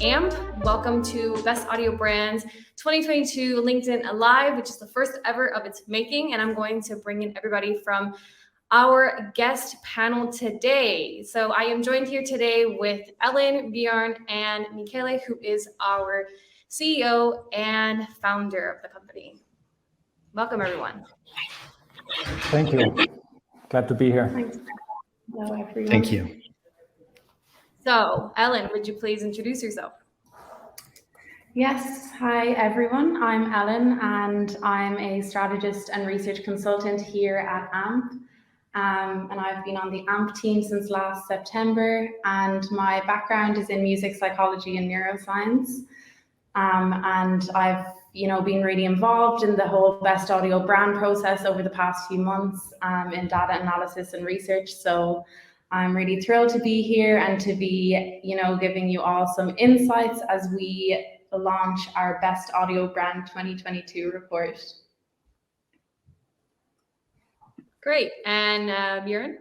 AMP. Welcome to Best Audio Brands 2022 LinkedIn Live, which is the first ever of its making. And I'm going to bring in everybody from our guest panel today. So I am joined here today with Ellen, Bjorn, and Michele, who is our CEO and founder of the company. Welcome, everyone. Thank you. Glad to be here. Thanks. Hello, everyone. Thank you. So, Ellen, would you please introduce yourself? Yes. Hi, everyone. I'm Ellen, and I'm a strategist and research consultant here at AMP. And I've been on the AMP team since last September, and my background is in music psychology and neuroscience. And I've been really involved in the whole best audio brand process over the past few months in data analysis and research. So I'm really thrilled to be here and to be, giving you all some insights as we launch our Best Audio Brand 2022 report. Great. And Bjorn?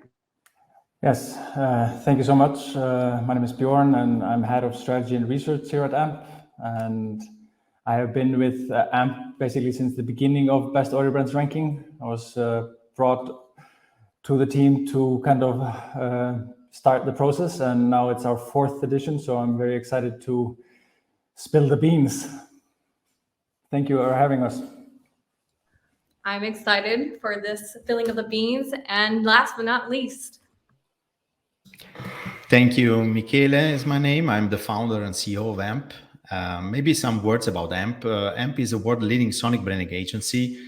Yes, thank you so much. My name is Bjorn, and I'm head of strategy and research here at AMP. And I have been with AMP basically since the beginning of Best Audio Brands ranking. I was brought to the team to kind of start the process, and now it's our 4th edition, so I'm very excited to spill the beans. Thank you for having us. I'm excited for this filling of the beans. And last but not least. Thank you. Michele is my name. I'm the founder and CEO of AMP. Maybe some words about AMP. AMP is a world-leading sonic branding agency.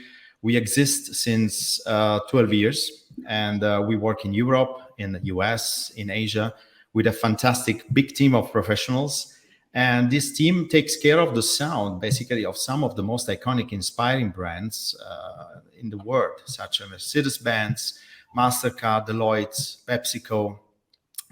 We exist since 12 years, and we work in Europe, in the US, in Asia, with a fantastic big team of professionals. And this team takes care of the sound, basically, of some of the most iconic, inspiring brands in the world, such as Mercedes-Benz, MasterCard, Deloitte, PepsiCo,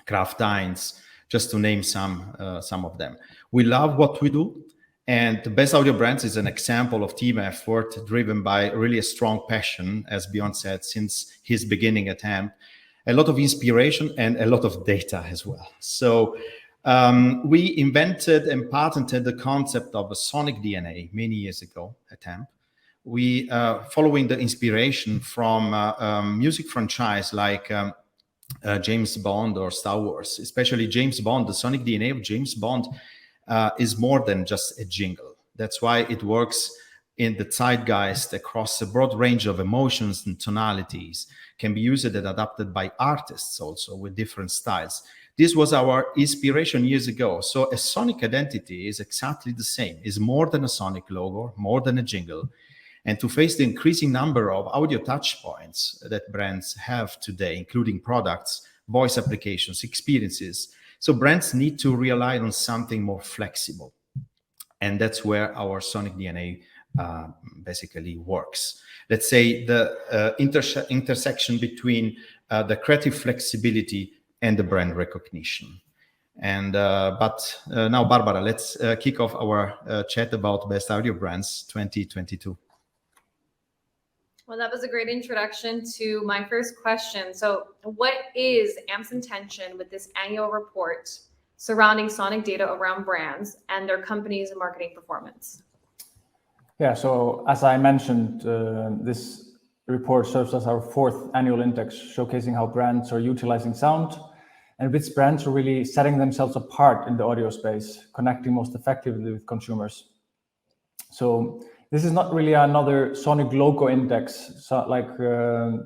Kraft Heinz, just to name some of them. We love what we do. And the Best Audio Brands is an example of team effort driven by really a strong passion, as Bjorn said, since his beginning at AMP, a lot of inspiration and a lot of data as well. So we invented and patented the concept of a sonic DNA many years ago at AMP. We, following the inspiration from music franchise like James Bond or Star Wars, especially James Bond, the sonic DNA of James Bond is more than just a jingle. That's why it works in the zeitgeist across a broad range of emotions and tonalities, can be used and adapted by artists also with different styles. This was our inspiration years ago. So a sonic identity is exactly the same, is more than a sonic logo, more than a jingle. And to face the increasing number of audio touch points that brands have today, including products, voice applications, experiences, so brands need to rely on something more flexible. And that's where our sonic DNA basically works. Let's say the intersection between the creative flexibility and the brand recognition. And but now, Barbara, let's kick off our chat about Best Audio Brands 2022. Well, that was a great introduction to my first question. So what is AMP's intention with this annual report surrounding sonic data around brands and their company's marketing performance? Yeah, so as I mentioned, this report serves as our 4th annual index, showcasing how brands are utilizing sound and which brands are really setting themselves apart in the audio space, connecting most effectively with consumers. So this is not really another sonic logo index, so like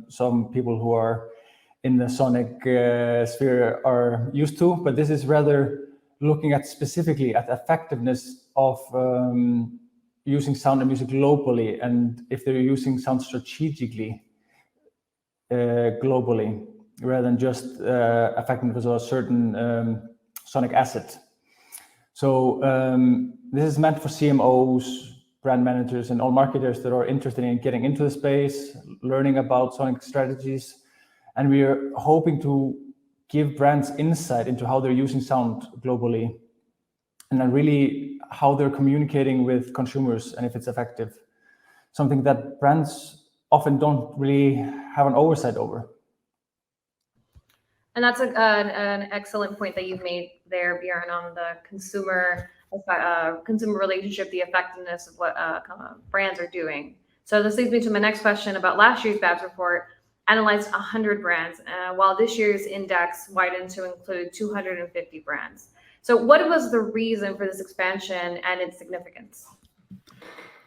some people who are in the sonic sphere are used to, but this is rather looking at specifically at the effectiveness of using sound and music globally, and if they're using sound strategically globally, rather than just effectiveness of a certain sonic asset. So this is meant for CMOs, brand managers, and all marketers that are interested in getting into the space, learning about sonic strategies. And we are hoping to give brands insight into how they're using sound globally, and then really how they're communicating with consumers and if it's effective. Something that brands often don't really have an oversight over. And that's an excellent point that you've made there, Bjorn, on the consumer consumer relationship, the effectiveness of what brands are doing. So this leads me to my next question about last year's BABS report. Analyzed 100 brands, while this year's index widened to include 250 brands. So what was the reason for this expansion and its significance?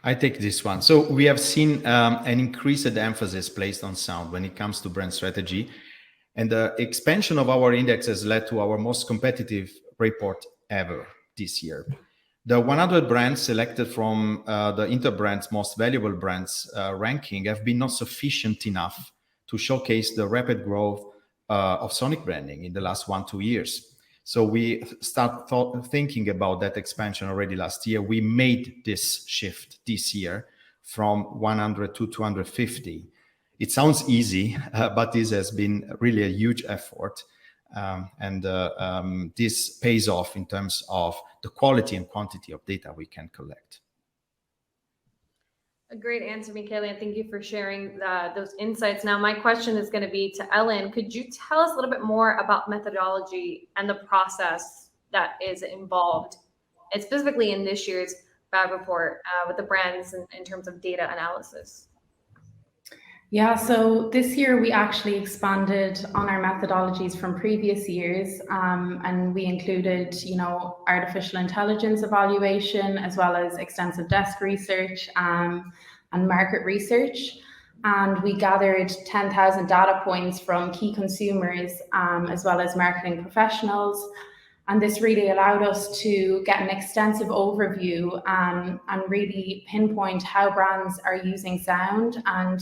I take this one. So we have seen an increased emphasis placed on sound when it comes to brand strategy. And the expansion of our index has led to our most competitive report ever this year. The 100 brands selected from the Interbrand's most valuable brands ranking have been not sufficient enough to showcase the rapid growth of sonic branding in the last 1-2 years. So we start thinking about that expansion already last year. We made this shift this year from 100 to 250. It sounds easy, but this has been really a huge effort. And this pays off in terms of the quality and quantity of data we can collect. A great answer, Michele, and thank you for sharing those insights. Now, my question is going to be to Ellen. Could you tell us a little bit more about methodology and the process that is involved, and specifically in this year's BAB report with the brands in terms of data analysis? Yeah, so this year we actually expanded on our methodologies from previous years, and we included, artificial intelligence evaluation, as well as extensive desk research and market research. And we gathered 10,000 data points from key consumers, as well as marketing professionals. And this really allowed us to get an extensive overview and really pinpoint how brands are using sound and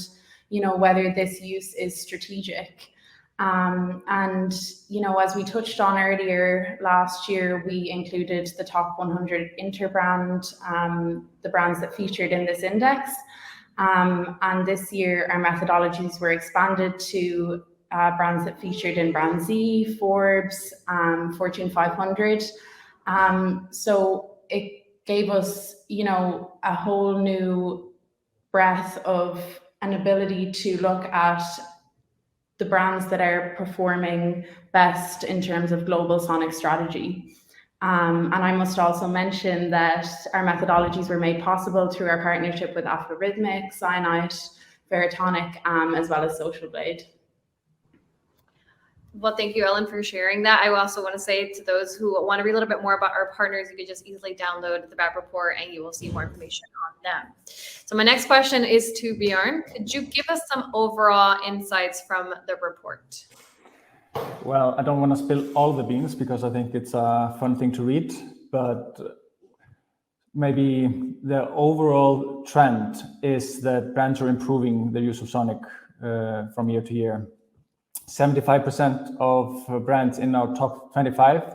whether this use is strategic. And, as we touched on earlier, last year, we included the top 100 Interbrand, the brands that featured in this index. And this year, our methodologies were expanded to brands that featured in Brand Z, Forbes, Fortune 500. So it gave us, a whole new breadth of an ability to look at the brands that are performing best in terms of global sonic strategy. And I must also mention that our methodologies were made possible through our partnership with Algorithmic, Cyanite, Veritonic, as well as Social Blade. Well, thank you, Ellen, for sharing that. I also want to say to those who want to read a little bit more about our partners, you can just easily download the BAB report and you will see more information on them. So my next question is to Bjorn. Could you give us some overall insights from the report? Well, I don't want to spill all the beans because I think it's a fun thing to read, but maybe the overall trend is that brands are improving their use of sonic from year to year. 75% of brands in our top 25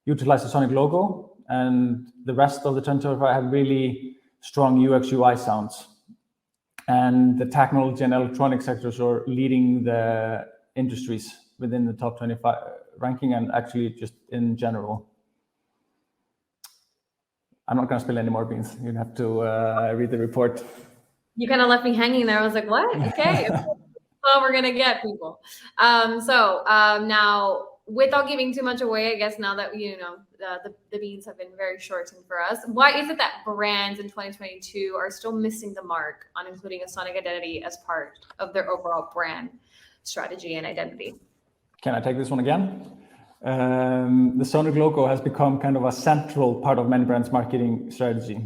utilize the sonic logo, and the rest of the 25 have really strong UX UI sounds. And the technology and electronic sectors are leading the industries within the top 25 ranking, and actually just in general. I'm not going to spill any more beans. You have to read the report. You kind of left me hanging there. I was like, what? Okay. Well, we're going to get people. Now, without giving too much away, I guess now that, the beans have been very shortened for us, why is it that brands in 2022 are still missing the mark on including a sonic identity as part of their overall brand strategy and identity? Can I take this one again? The sonic logo has become kind of a central part of many brands' marketing strategy.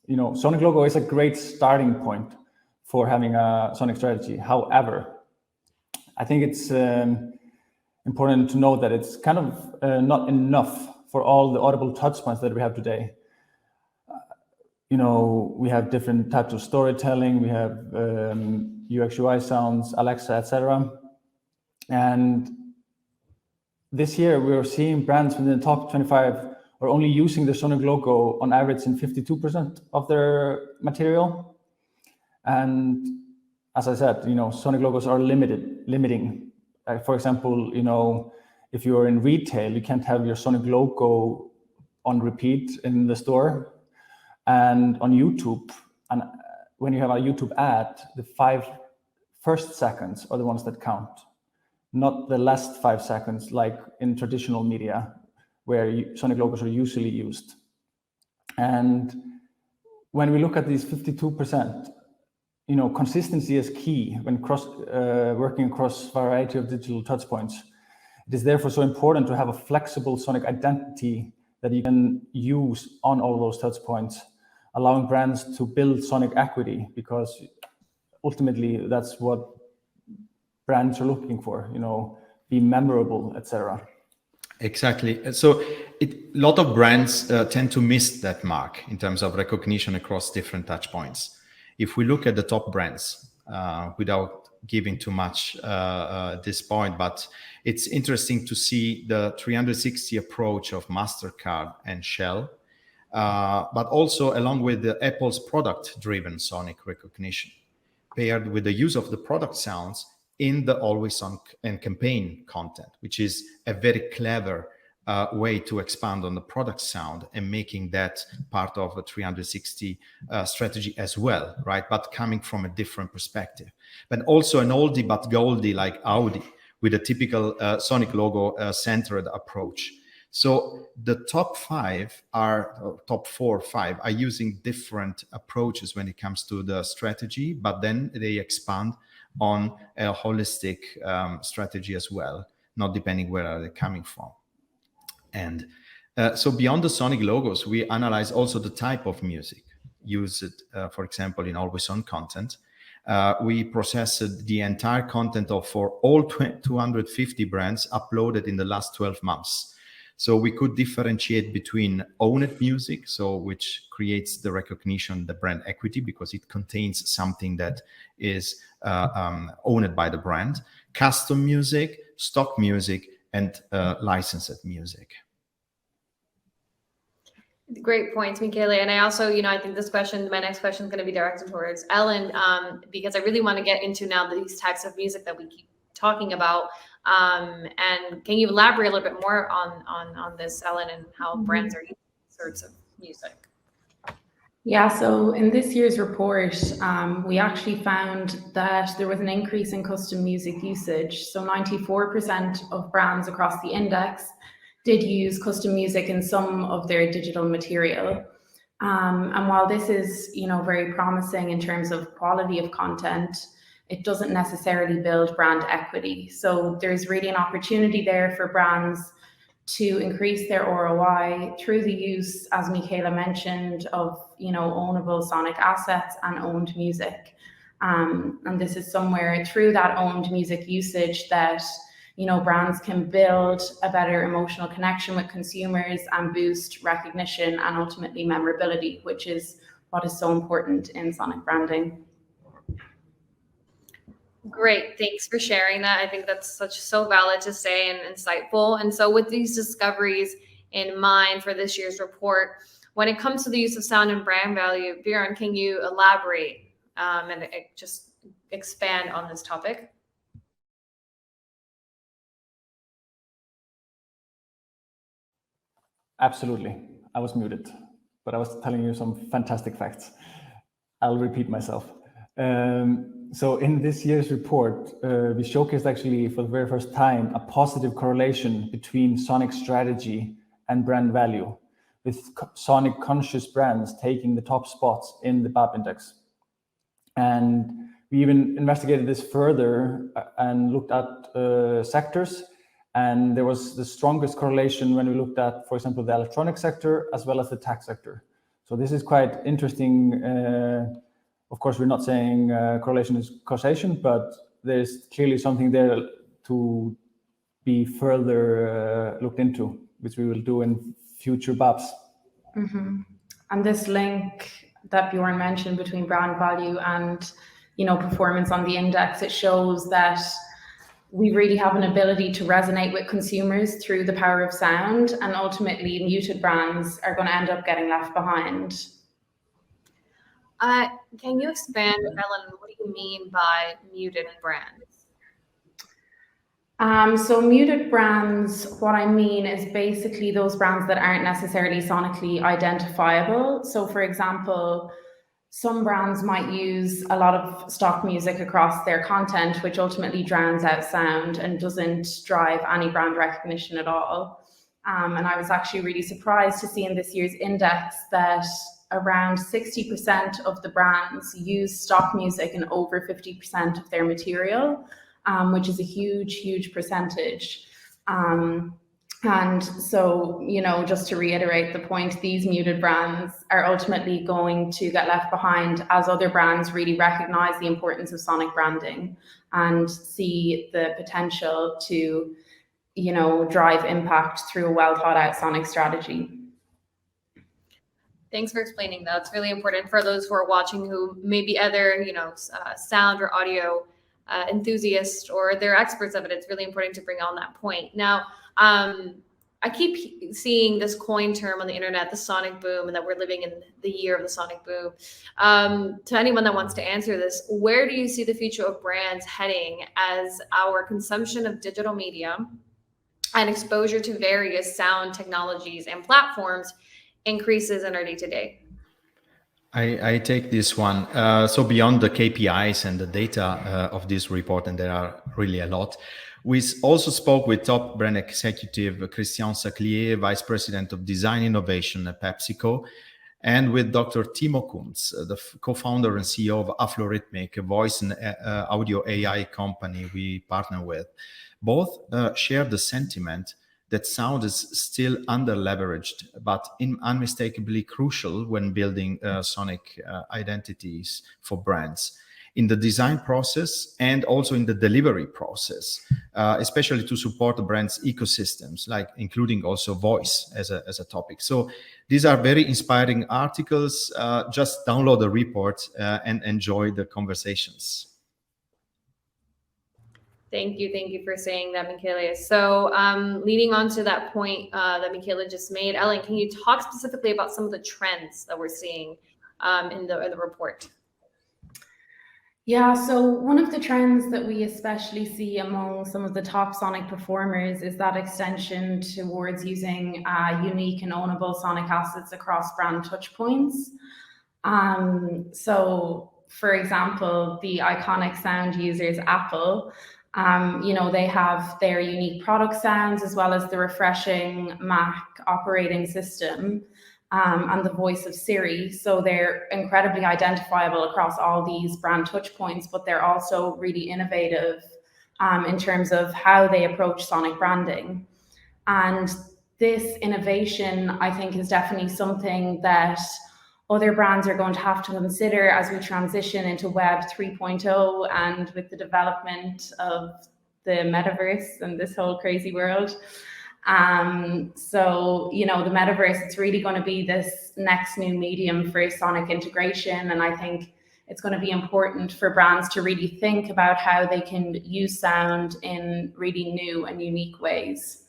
Sonic logo is a great starting point for having a sonic strategy. However, I think it's important to note that it's kind of not enough for all the audible touch points that we have today. We have different types of storytelling, we have UX UI sounds, Alexa, etc. And this year we're seeing brands within the top 25 are only using the sonic logo on average in 52% of their material. And as I said, sonic logos are limiting. For example, if you're in retail, you can't have your sonic logo on repeat in the store. And on YouTube, and when you have a YouTube ad, the 5 first seconds are the ones that count, not the last 5 seconds like in traditional media where sonic logos are usually used. And when we look at these 52%, consistency is key when working across a variety of digital touchpoints. It is therefore so important to have a flexible sonic identity that you can use on all those touchpoints, allowing brands to build sonic equity, because ultimately that's what brands are looking for, be memorable, etc. Exactly. So a lot of brands tend to miss that mark in terms of recognition across different touch points. If we look at the top brands, without giving too much at this point, but it's interesting to see the 360 approach of MasterCard and Shell, but also along with the Apple's product-driven sonic recognition, paired with the use of the product sounds in the always on and campaign content, which is a very clever way to expand on the product sound and making that part of a 360 strategy as well, right? But coming from a different perspective. But also an oldie but goldie like Audi with a typical sonic logo centered approach. So the top 4 or 5 are using different approaches when it comes to the strategy, but then they expand on a holistic strategy as well, not depending where are they coming from. And so beyond the sonic logos, we analyze also the type of music used, for example, in always on content. We processed the entire content for all 250 brands uploaded in the last 12 months. So we could differentiate between owned music, so which creates the recognition, the brand equity, because it contains something that is owned by the brand, custom music, stock music, and licensed music. Great points, Michele. And I also, I think my next question is going to be directed towards Ellen, because I really want to get into now these types of music that we keep talking about. And can you elaborate a little bit more on this, Ellen, and how brands are using these sorts of music? Yeah, so in this year's report, we actually found that there was an increase in custom music usage. So 94% of brands across the index did use custom music in some of their digital material. And while this is, very promising in terms of quality of content, it doesn't necessarily build brand equity. So there's really an opportunity there for brands to increase their ROI through the use, as Michele mentioned, of ownable sonic assets and owned music. And this is somewhere through that owned music usage that brands can build a better emotional connection with consumers and boost recognition and ultimately memorability, which is what is so important in sonic branding. Great, thanks for sharing that. I think that's so valid to say and insightful. And so with these discoveries in mind for this year's report, when it comes to the use of sound and brand value, Björn, can you elaborate and just expand on this topic? Absolutely. I was muted, but I was telling you some fantastic facts. I'll repeat myself. So in this year's report, we showcased actually for the very first time a positive correlation between sonic strategy and brand value, with sonic conscious brands taking the top spots in the BAP index. And we even investigated this further and looked at sectors. And there was the strongest correlation when we looked at, for example, the electronic sector as well as the tech sector. So this is quite interesting. Of course, we're not saying correlation is causation, but there's clearly something there to be further looked into, which we will do in future BAPs. Mm-hmm. And this link that Björn mentioned between brand value and performance on the index, it shows that we really have an ability to resonate with consumers through the power of sound, and ultimately muted brands are going to end up getting left behind. Can you expand, Ellen, what do you mean by muted brands? So muted brands, what I mean is basically those brands that aren't necessarily sonically identifiable. So for example, some brands might use a lot of stock music across their content, which ultimately drowns out sound and doesn't drive any brand recognition at all. And I was actually really surprised to see in this year's index that around 60% of the brands use stock music in over 50% of their material, which is a huge, huge percentage. And so, you know, just to reiterate the point, these muted brands are ultimately going to get left behind as other brands really recognize the importance of sonic branding and see the potential to, you know, drive impact through a well thought out sonic strategy. Thanks for explaining that. It's really important for those who are watching who may be either, you know, sound or audio enthusiasts or they're experts of it. It's really important to bring on that point. Now, I keep seeing this coin term on the internet, the sonic boom, and that we're living in the year of the sonic boom. To anyone that wants to answer this, where do you see the future of brands heading as our consumption of digital media and exposure to various sound technologies and platforms increases in our day-to-day? I take this one. So beyond the KPIs and the data of this report, and there are really a lot, we also spoke with top brand executive Christian Saclier, Vice President of Design Innovation at PepsiCo, and with Dr. Timo Kuntz, the co-founder and CEO of Aflorhythmic, a voice and audio AI company we partner with. Both share the sentiment that sound is still under-leveraged, but unmistakably crucial when building sonic identities for brands in the design process and also in the delivery process, especially to support the brand's ecosystems, like including also voice as a topic. So these are very inspiring articles. Just download the report and enjoy the conversations. Thank you for saying that, Michele. So leading on to that point that Michele just made, Ellen, can you talk specifically about some of the trends that we're seeing in the report? Yeah, so one of the trends that we especially see among some of the top sonic performers is that extension towards using unique and ownable sonic assets across brand touchpoints. So, for example, the iconic sound users, Apple, you know, they have their unique product sounds as well as the refreshing Mac operating system. And the voice of Siri. So they're incredibly identifiable across all these brand touch points, but they're also really innovative in terms of how they approach sonic branding. And this innovation, I think, is definitely something that other brands are going to have to consider as we transition into Web 3.0 and with the development of the metaverse and this whole crazy world. So, you know, the metaverse, it's really going to be this next new medium for sonic integration. And I think it's going to be important for brands to really think about how they can use sound in really new and unique ways.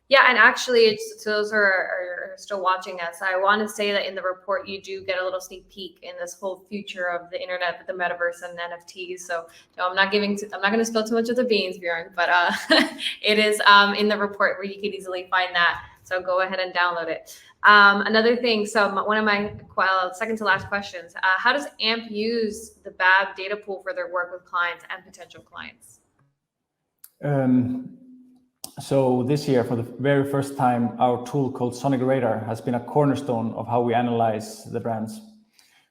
Yeah, and actually, to those who are still watching us, I want to say that in the report, you do get a little sneak peek in this whole future of the internet with the metaverse and NFTs. So I'm not going to spill too much of the beans, Bjorn, but it is in the report where you can easily find that. So go ahead and download it. Another thing, so one of my second to last questions, how does AMP use the BAB data pool for their work with clients and potential clients? So this year, for the very first time, our tool called Sonic Radar has been a cornerstone of how we analyze the brands.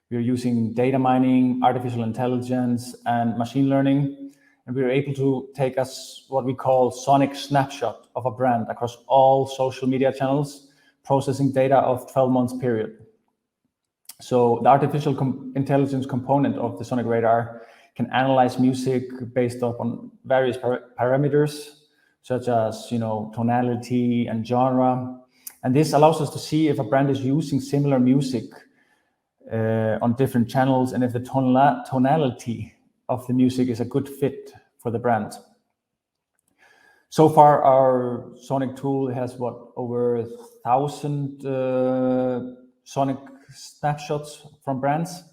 We are using data mining, artificial intelligence, and machine learning, and we are able to take us what we call sonic snapshot of a brand across all social media channels, processing data of 12 months period. So the artificial intelligence component of the Sonic Radar can analyze music based on various parameters, such as, you know, tonality and genre. And this allows us to see if a brand is using similar music on different channels and if the tonality of the music is a good fit for the brand. So far, our Sonic tool has over 1,000 Sonic snapshots from brands.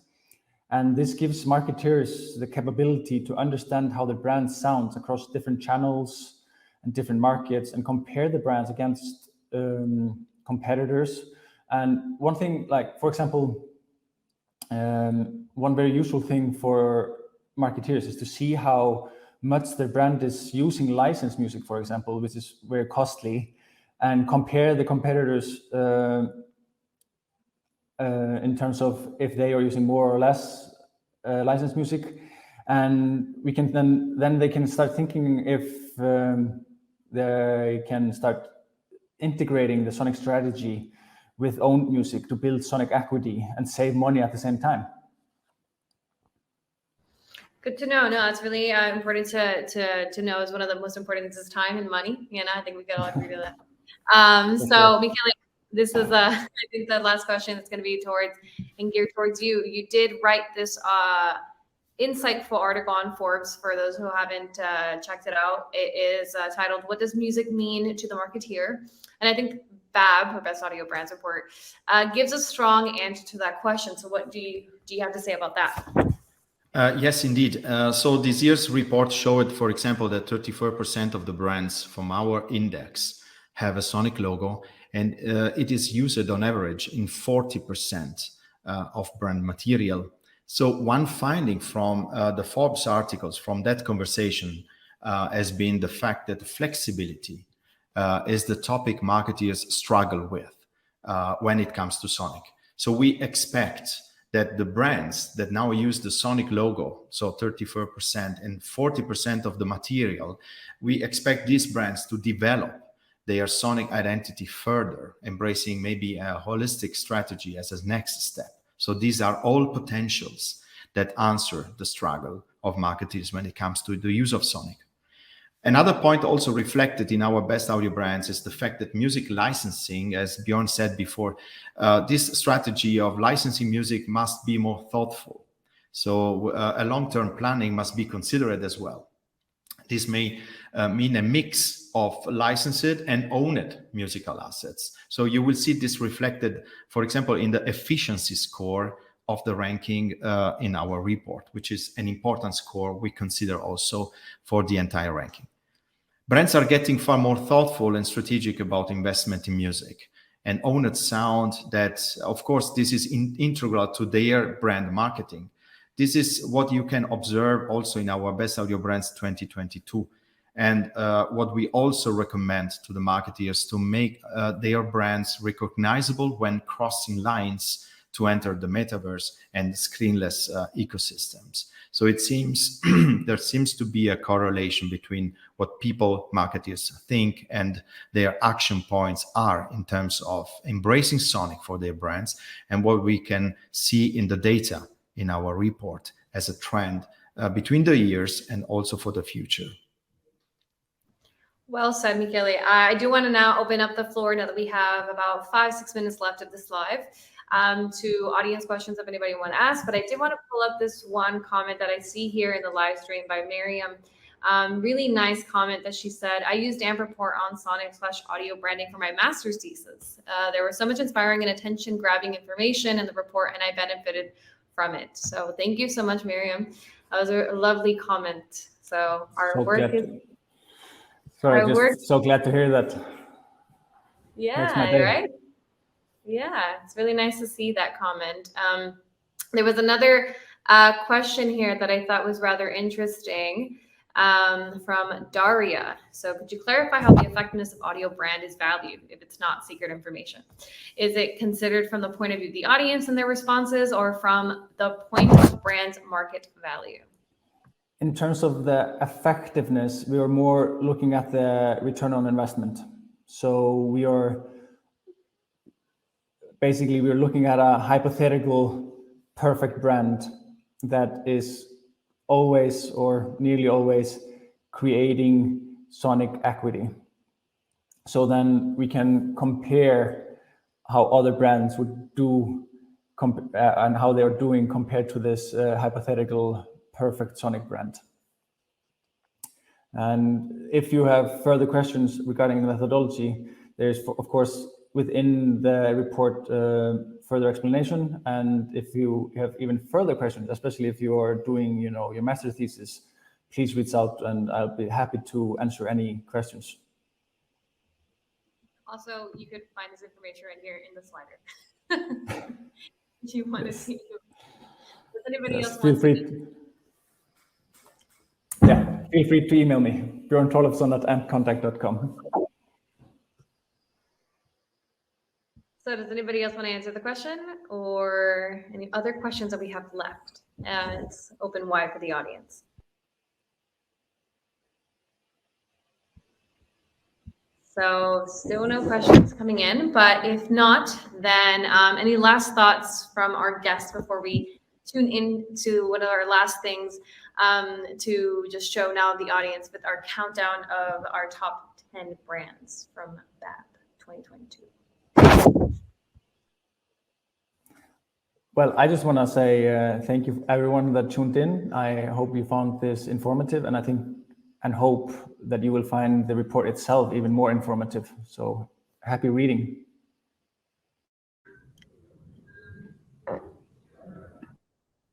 And this gives marketers the capability to understand how the brand sounds across different channels and different markets and compare the brands against competitors. And one thing, like, for example, one very useful thing for marketeers is to see how much their brand is using licensed music, for example, which is very costly, and compare the competitors in terms of if they are using more or less licensed music, and we can then they can start thinking if they can start integrating the sonic strategy with owned music to build sonic equity and save money at the same time. Good to know. No, it's really important to know. Is one of the most important things is time and money. You know, I think we can all agree to that. So Michele, this is I think the last question that's going to be towards and geared towards you. You did write this insightful article on Forbes. For those who haven't checked it out, it is titled "What Does Music Mean to the Marketeer?" And I think BAB, or Best Audio Brands Report, gives a strong answer to that question. So what do you have to say about that? Yes, indeed. So this year's report showed, for example, that 34% of the brands from our index have a sonic logo, and it is used on average in 40% of brand material. So one finding from the Forbes articles from that conversation has been the fact that flexibility is the topic marketeers struggle with when it comes to sonic. So we expect that the brands that now use the sonic logo, so 34% and 40% of the material, we expect these brands to develop their sonic identity further, embracing maybe a holistic strategy as a next step. So these are all potentials that answer the struggle of marketers when it comes to the use of sonic. Another point also reflected in our best audio brands is the fact that music licensing, as Bjorn said before, this strategy of licensing music must be more thoughtful. So a long-term planning must be considered as well. This may mean a mix of licensed and owned musical assets. So you will see this reflected, for example, in the efficiency score of the ranking in our report, which is an important score we consider also for the entire ranking. Brands are getting far more thoughtful and strategic about investment in music and owned sound that, of course, this is integral to their brand marketing. This is what you can observe also in our Best Audio Brands 2022. And what we also recommend to the marketeers to make their brands recognizable when crossing lines to enter the metaverse and screenless ecosystems. So it seems there seems to be a correlation between what people, marketers think and their action points are in terms of embracing sonic for their brands and what we can see in the data in our report as a trend between the years and also for the future. Well said, Michele. I do want to now open up the floor now that we have about 5-6 minutes left of this live to audience questions if anybody want to ask. But I did want to pull up this one comment that I see here in the live stream by Miriam. Really nice comment that she said, I used AMP report on sonic/audio branding for my master's thesis. There was so much inspiring and attention grabbing information in the report, and I benefited from it. So thank you so much, Miriam. That was a lovely comment. So our work is... So glad to hear that. Yeah, right? Yeah, it's really nice to see that comment. There was another question here that I thought was rather interesting from Daria. So could you clarify how the effectiveness of audio brand is valued if it's not secret information? Is it considered from the point of view of the audience and their responses or from the point of brand market value? In terms of the effectiveness, we are more looking at the return on investment. So we're looking at a hypothetical perfect brand that is always or nearly always creating sonic equity. So then we can compare how other brands would do and how they're doing compared to this hypothetical perfect sonic brand. And if you have further questions regarding the methodology, there's of course within the report further explanation. And if you have even further questions, especially if you are doing your master's thesis, please reach out and I'll be happy to answer any questions. Also, you could find this information right here in the slider. If you want to see. Does anybody else feel want free to? Feel free to email me, bjorn.tollefson@ampcontact.com. So does anybody else want to answer the question or any other questions that we have left? It's open wide for the audience. So still no questions coming in, but if not, then any last thoughts from our guests before we tune in to one of our last things to just show now the audience with our countdown of our top 10 brands from BAP 2022. Well, I just want to say thank you everyone that tuned in. I hope you found this informative, and hope that you will find the report itself even more informative. So happy reading.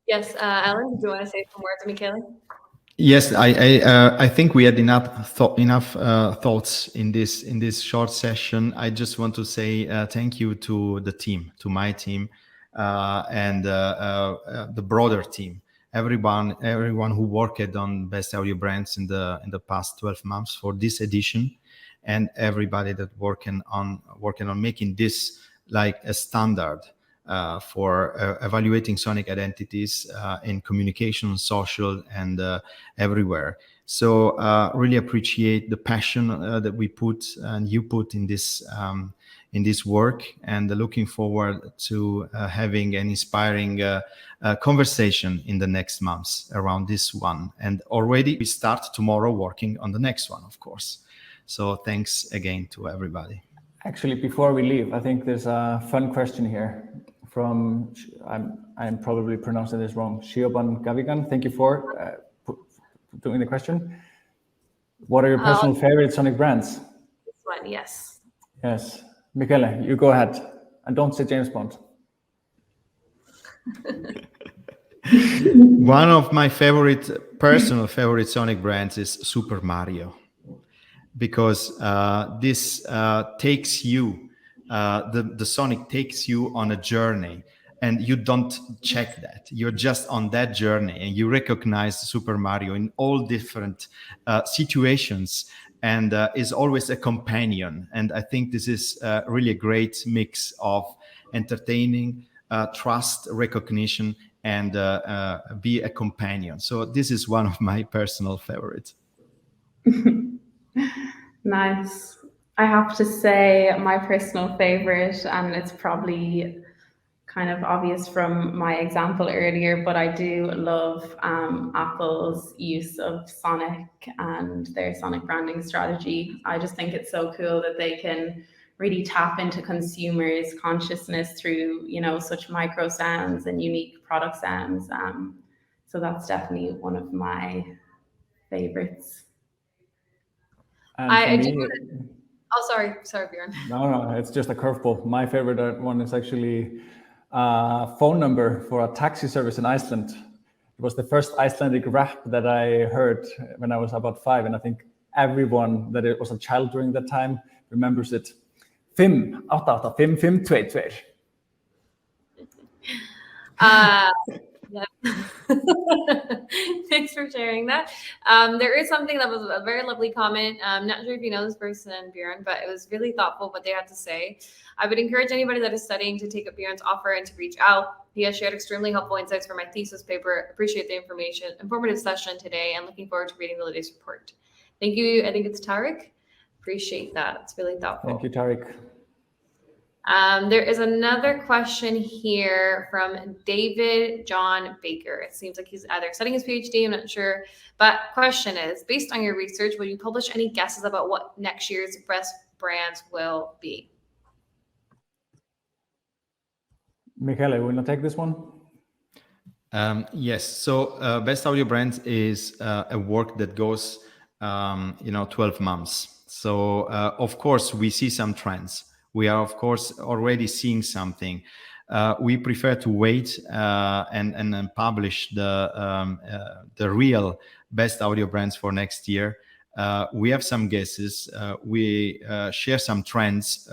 Yes, Ellen, do you want to say some words, Michele? Yes, I think we had enough thoughts in this short session. I just want to say thank you to the team, to my team, and the broader team. Everyone who worked on Best Audio Brands in the past 12 months for this edition, and everybody that working on making this like a standard for evaluating sonic identities in communication, social, and everywhere. So really appreciate the passion that we put and you put in this work, and looking forward to having an inspiring conversation in the next months around this one. And already we start tomorrow working on the next one, of course. So thanks again to everybody. Actually, before we leave, I think there's a fun question here from, I'm probably pronouncing this wrong, Shioban Gavigan. Thank you for doing the question. What are your personal favorite Sonic brands? This one, yes. Yes. Michele, you go ahead. And don't say James Bond. One of my personal favorite Sonic brands is Super Mario, because this takes you, the Sonic takes you on a journey, and you don't check that. You're just on that journey, and you recognize Super Mario in all different situations, and is always a companion. And I think this is really a great mix of entertaining, trust, recognition, and be a companion. So this is one of my personal favorites. Nice. I have to say my personal favorite, and it's probably kind of obvious from my example earlier, but I do love Apple's use of Sonic and their Sonic branding strategy. I just think it's so cool that they can really tap into consumers' consciousness through, such micro sounds and unique product sounds. So that's definitely one of my favorites. Sorry, Björn. No, it's just a curveball. My favorite one is actually a phone number for a taxi service in Iceland. It was the first Icelandic rap that I heard when I was about 5, and I think everyone that was a child during that time remembers it. 5885522. Yeah. Thanks for sharing that. There is something that was a very lovely comment. I'm not sure if you know this person, Björn, but it was really thoughtful what they had to say. I would encourage anybody that is studying to take up Björn's offer and to reach out. He has shared extremely helpful insights for my thesis paper. Appreciate the informative session today, and looking forward to reading the latest report. Thank you. I think it's Tarek. Appreciate that. It's really thoughtful. Thank you, Tarek. There is another question here from David John Baker. It seems like he's either studying his PhD, I'm not sure. But question is, based on your research, will you publish any guesses about what next year's best brands will be? Michele, will you take this one? Yes. So Best Audio Brands is a work that goes, 12 months. So of course, we see some trends. We are, of course, already seeing something. We prefer to wait and publish the real Best Audio Brands for next year. We have some guesses. We share some trends.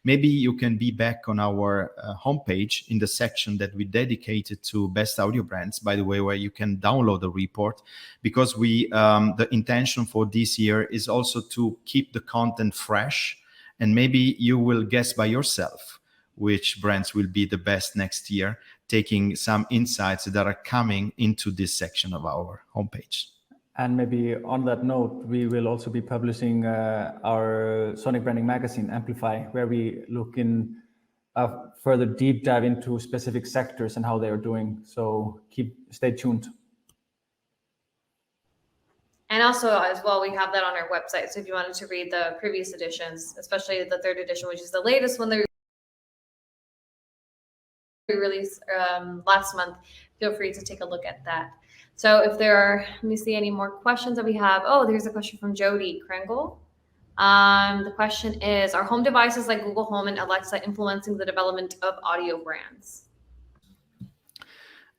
Maybe you can be back on our homepage in the section that we dedicated to Best Audio Brands, by the way, where you can download the report, because the intention for this year is also to keep the content fresh. And maybe you will guess by yourself which brands will be the best next year, taking some insights that are coming into this section of our homepage. And maybe on that note, we will also be publishing our Sonic Branding magazine, Amplify, where we look in a further deep dive into specific sectors and how they are doing. So stay tuned. And also, as well, we have that on our website. So if you wanted to read the previous editions, especially the third edition, which is the latest one that we released last month, feel free to take a look at that. So if there are, let me see any more questions that we have. Oh, there's a question from Jody Kringle. The question is, are home devices like Google Home and Alexa influencing the development of audio brands?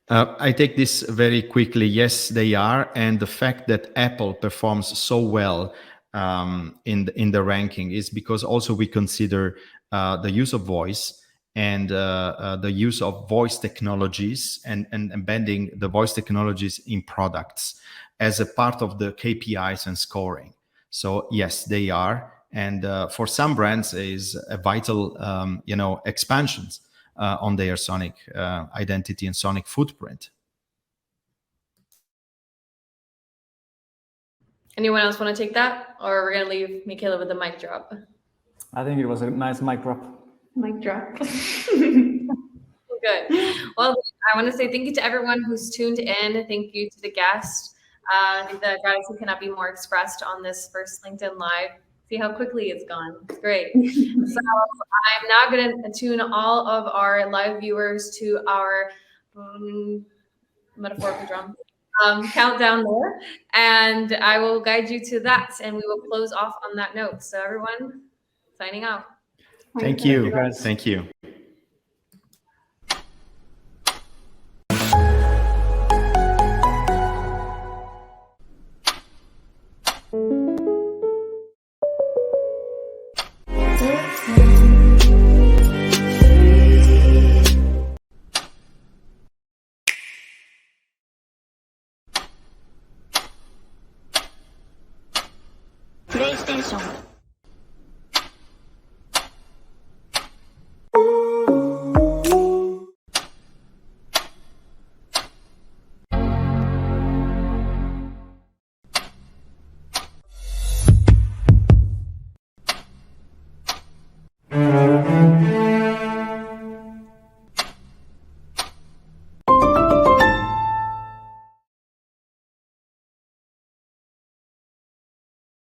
I take this very quickly. Yes, they are. And the fact that Apple performs so well in the ranking is because also we consider the use of voice and the use of voice technologies and embedding the voice technologies in products as a part of the KPIs and scoring. So yes, they are. And for some brands is a vital, expansions on their Sonic identity and Sonic footprint. Anyone else want to take that? Or we're going to leave Michaela with the mic drop? I think it was a nice mic drop. Mic drop. Good. Well, I want to say thank you to everyone who's tuned in. Thank you to the guest. I think the gratitude cannot be more expressed on this first LinkedIn Live. See how quickly it's gone. It's great. So I'm now going to tune all of our live viewers to our metaphorical drum countdown there, and I will guide you to that, and we will close off on that note. So everyone, signing out. Thank you. Guys. Thank you. PlayStation